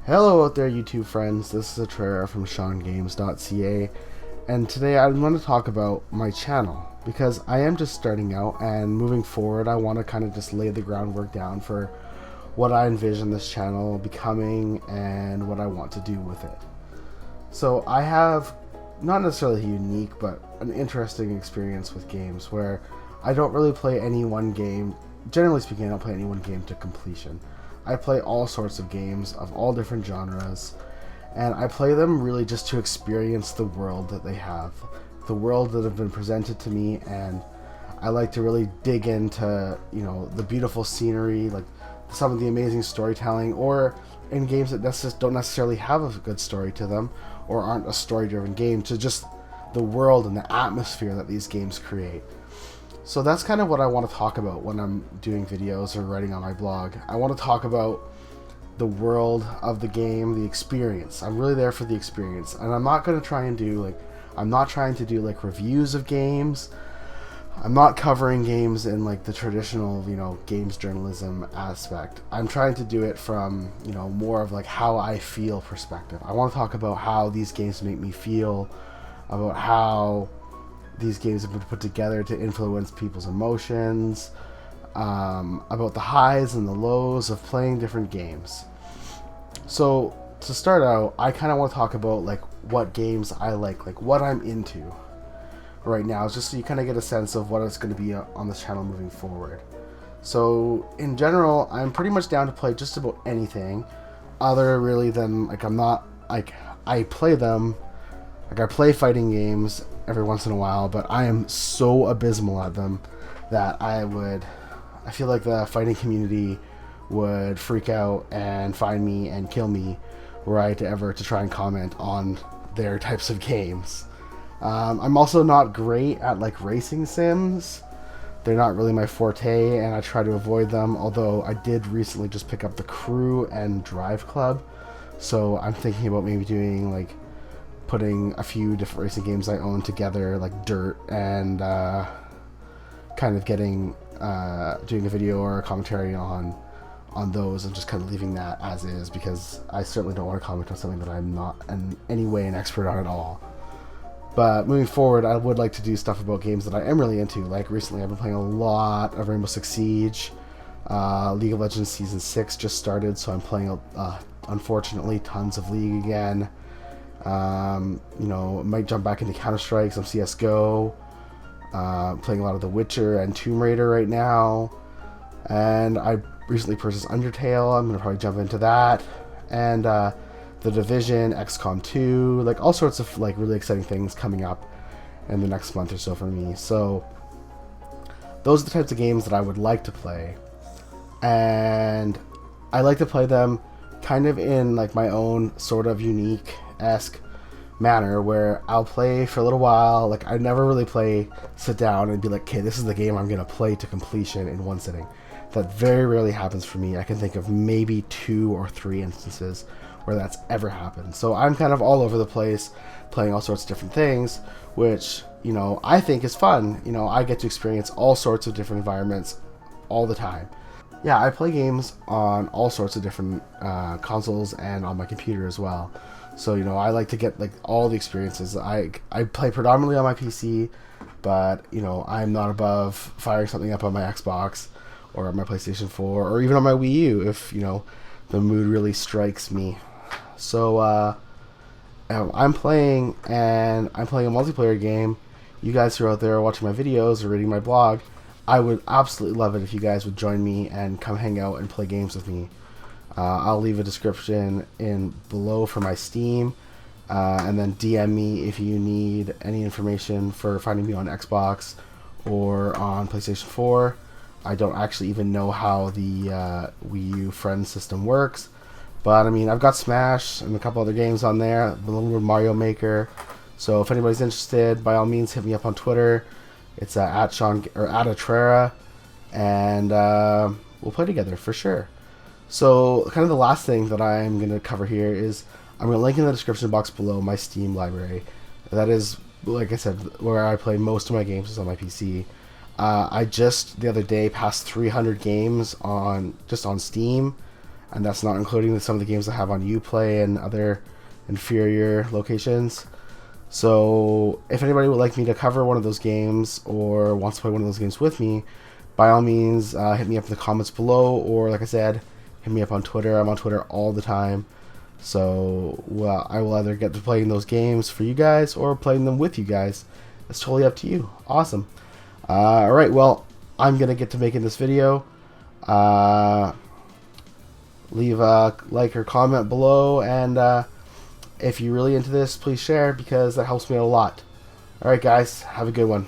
Hello out there, YouTube friends. This is Atrera from SeanGames.ca, and today I want to talk about my channel because I am just starting out, and moving forward, I want to kind of just lay the groundwork down for what I envision this channel becoming and what I want to do with it. So I have not necessarily a unique, but an interesting experience with games where I don't really play any one game. Generally speaking, I don't play any one game to completion. I play all sorts of games of all different genres, and I play them really just to experience the world that they have, the world that have been presented to me, and I like to really dig into, the beautiful scenery, like some of the amazing storytelling, or in games that don't necessarily have a good story to them, or aren't a story-driven game, to just the world and the atmosphere that these games create. So that's kind of what I want to talk about when I'm doing videos or writing on my blog. I want to talk about the world of the game, the experience. I'm really there for the experience, and I'm not going to try and do I'm not trying to do reviews of games. I'm not covering games in the traditional, games journalism aspect. I'm trying to do it from, more of how I feel perspective. I want to talk about how these games make me feel, about how these games have been put together to influence people's emotions, about the highs and the lows of playing different games. So to start out, I kind of want to talk about what games I like what I'm into right now, just so you kind of get a sense of what it's going to be on this channel moving forward. So in general, I'm pretty much down to play just about anything other really than I play them. I play fighting games every once in a while, but I am so abysmal at them that I feel like the fighting community would freak out and find me and kill me were I to try and comment on their types of games. I'm also not great at racing sims. They're not really my forte, and I try to avoid them, although I did recently just pick up The Crew and Drive Club, so I'm thinking about maybe doing putting a few different racing games I own together, like Dirt, and kind of doing a video or a commentary on those, and just kind of leaving that as is, because I certainly don't want to comment on something that I'm not in any way an expert on at all. But moving forward, I would like to do stuff about games that I am really into. Recently, I've been playing a lot of Rainbow Six Siege. League of Legends Season 6 just started, so I'm playing, unfortunately, tons of League again. Might jump back into Counter-Strike, some CSGO, playing a lot of The Witcher and Tomb Raider right now, and I recently purchased Undertale. I'm gonna probably jump into that, and The Division, XCOM 2, all sorts of really exciting things coming up in the next month or so for me. So those are the types of games that I would like to play, and I like to play them kind of in my own sort of unique-esque manner, where I'll play for a little while. I never really sit down and be okay, this is the game I'm gonna play to completion in one sitting. That very rarely happens for me. I can think of maybe 2 or 3 instances where that's ever happened. So I'm kind of all over the place, playing all sorts of different things, which I think is fun. I get to experience all sorts of different environments all the time. Yeah, I play games on all sorts of different consoles and on my computer as well. So, I like to get all the experiences. I play predominantly on my PC, but, I'm not above firing something up on my Xbox or on my PlayStation 4 or even on my Wii U if, the mood really strikes me. So, I'm playing a multiplayer game. You guys who are out there watching my videos or reading my blog, I would absolutely love it if you guys would join me and come hang out and play games with me. I'll leave a description below for my Steam, and then DM me if you need any information for finding me on Xbox or on PlayStation 4. I don't actually even know how the Wii U friend system works, but I've got Smash and a couple other games on there, a little bit of Mario Maker. So if anybody's interested, by all means, hit me up on Twitter. It's at Sean or at Atrera, and we'll play together for sure. So kind of the last thing that I'm going to cover here is I'm going to link in the description box below my Steam library. That is, like I said, where I play most of my games is on my PC. I just the other day passed 300 games on Steam, and that's not including some of the games I have on Uplay and other inferior locations. So if anybody would like me to cover one of those games or wants to play one of those games with me, by all means, hit me up in the comments below, or like I said, hit me up on Twitter. I'm on Twitter all the time. So I will either get to playing those games for you guys or playing them with you guys. It's totally up to you. Awesome. Alright, well, I'm going to get to making this video. Leave a like or comment below, and if you're really into this, please share, because that helps me out a lot. Alright guys, have a good one.